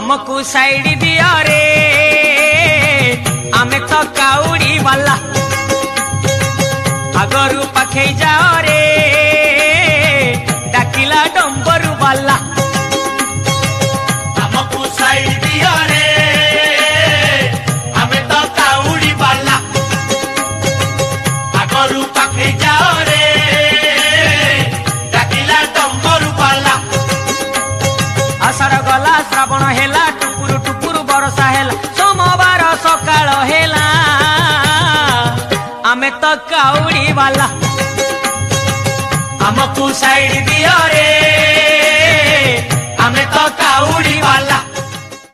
हमको साइड दिया रे आमे तो काउड़ी वाला आगरू पाखे जाओ रे डाकिला डंबरू वाला हमको साइड दिया रे आमे तो काउड़ी वाला आगरू पाखे जाओ रे डाकिला डंबरू वाला आषाढ़ गला श्रावण हेला टुकुरु टुकुरु बरसा हेला सोमवार सकाळ हेला आमे तो काउड़ी वाला हमको साइड दिया रे आमे तो काउड़ी वाला।